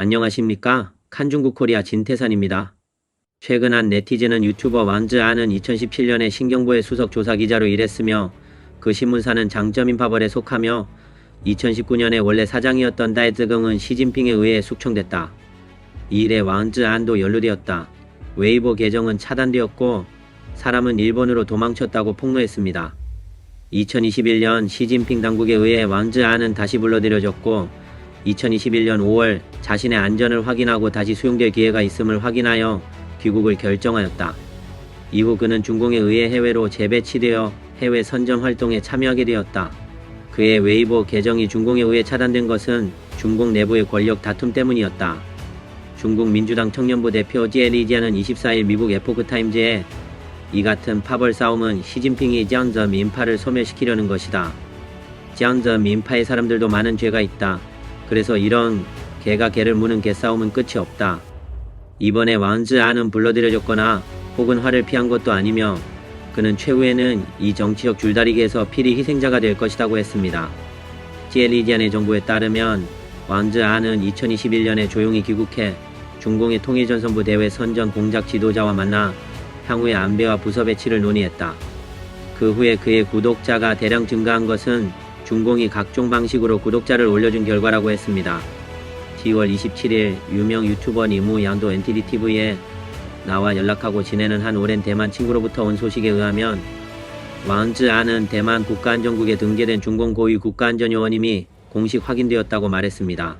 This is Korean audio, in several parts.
안녕하십니까? 칸중국 코리아 진태산입니다. 최근 한 네티즌은 유튜버 왕즈아는 2017년에 신경부의 수석 조사기자로 일했으며 그 신문사는 장점인파벌에 속하며 2019년에 원래 사장이었던 다이즈경은 시진핑에 의해 숙청됐다. 이 일에 왕즈안도 연루되었다. 웨이보 계정은 차단되었고 사람은 일본으로 도망쳤다고 폭로했습니다. 2021년 시진핑 당국에 의해 왕즈안은 다시 불러들여졌고 2021년 5월 자신의 안전을 확인하고 다시 수용될 기회가 있음을 확인하여 귀국을 결정하였다. 이후 그는 중공에 의해 해외로 재배치되어 해외 선전 활동에 참여하게 되었다. 그의 웨이보 계정이 중공에 의해 차단된 것은 중공 내부의 권력 다툼 때문이었다. 중국 민주당 청년부 대표 지엘리지아는 24일 미국 에포크타임즈에 이 같은 파벌 싸움은 시진핑이 짱저 민파를 소멸시키려는 것이다. 짱저 민파의 사람들도 많은 죄가 있다. 그래서 이런 개가 개를 무는 개싸움은 끝이 없다. 이번에 왕즈아는 불러들여졌거나 혹은 화를 피한 것도 아니며 그는 최후에는 이 정치적 줄다리기에서 필히 희생자가 될 것이라고 했습니다. 지엘리지안의 정보에 따르면 왕즈아는 2021년에 조용히 귀국해 중공의 통일전선부 대회 선전 공작 지도자와 만나 향후의 안배와 부서 배치를 논의했다. 그 후에 그의 구독자가 대량 증가한 것은 중공이 각종 방식으로 구독자를 올려준 결과라고 했습니다. 10월 27일 유명 유튜버 니무 양도 NTDTV에 나와 연락하고 지내는 한 오랜 대만 친구로부터 온 소식에 의하면 왕즈아는 대만 국가안전국에 등재된 중공 고위 국가안전요원임이 공식 확인되었다고 말했습니다.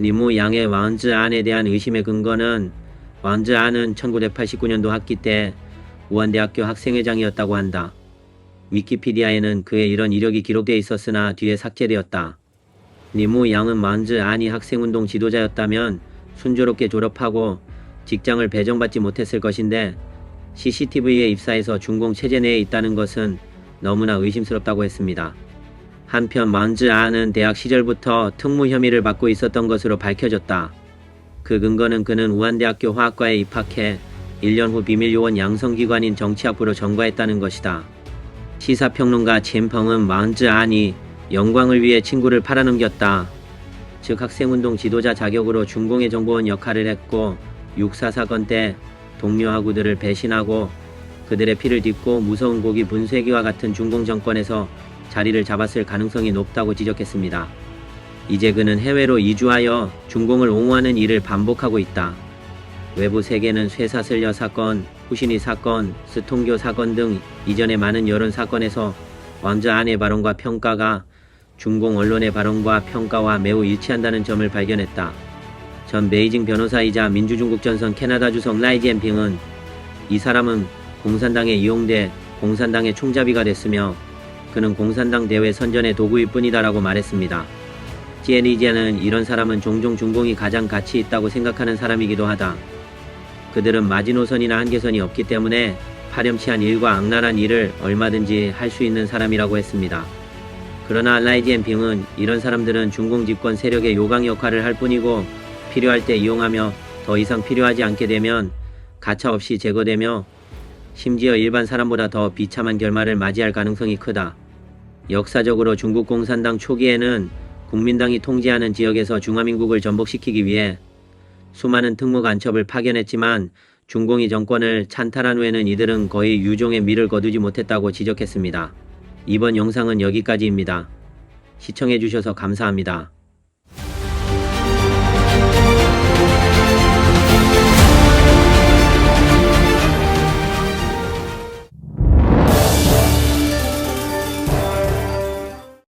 니무 양의 왕즈안에 대한 의심의 근거는 왕즈안은 1989년도 학기 때 우한대학교 학생회장이었다고 한다. 위키피디아에는 그의 이런 이력이 기록되어 있었으나 뒤에 삭제되었다. 니무 양은 왕즈안이 학생운동 지도자였다면 순조롭게 졸업하고 직장을 배정받지 못했을 것인데 CCTV에 입사해서 중공 체제 내에 있다는 것은 너무나 의심스럽다고 했습니다. 한편 왕즈아는 대학 시절부터 특무 혐의를 받고 있었던 것으로 밝혀졌다. 그 근거는 그는 우한대학교 화학과에 입학해 1년 후 비밀요원 양성기관인 정치학부로 전과했다는 것이다. 시사평론가 첸펑은 왕즈안이 영광을 위해 친구를 팔아넘겼다. 즉 학생운동 지도자 자격으로 중공의 정보원 역할을 했고 6.4 사건 때 동료하고들을 배신하고 그들의 피를 딛고 무서운 고기 분쇄기와 같은 중공 정권에서 자리를 잡았을 가능성이 높다고 지적했습니다. 이제 그는 해외로 이주하여 중공을 옹호하는 일을 반복하고 있다. 외부 세계는 쇠사슬려 사건, 후신이 사건, 스통교 사건 등 이전의 많은 여론 사건에서 왕즈안의 발언과 평가가 중공 언론의 발언과 평가와 매우 일치한다는 점을 발견했다. 전 베이징 변호사이자 민주중국전선 캐나다 주석 라이 지엔핑은 이 사람은 공산당에 이용돼 공산당의 총잡이가 됐으며 그는 공산당 대회 선전의 도구일 뿐이다라고 말했습니다. 지엘리지아는 이런 사람은 종종 중공이 가장 가치 있다고 생각하는 사람이기도 하다. 그들은 마지노선이나 한계선이 없기 때문에 파렴치한 일과 악랄한 일을 얼마든지 할 수 있는 사람이라고 했습니다. 그러나 라이지엔핑은 이런 사람들은 중공 집권 세력의 요강 역할을 할 뿐이고 필요할 때 이용하며 더 이상 필요하지 않게 되면 가차없이 제거되며 심지어 일반 사람보다 더 비참한 결말을 맞이할 가능성이 크다. 역사적으로 중국 공산당 초기에는 국민당이 통제하는 지역에서 중화민국을 전복시키기 위해 수많은 특무 간첩을 파견했지만 중공이 정권을 찬탈한 후에는 이들은 거의 유종의 미를 거두지 못했다고 지적했습니다. 이번 영상은 여기까지입니다. 시청해주셔서 감사합니다.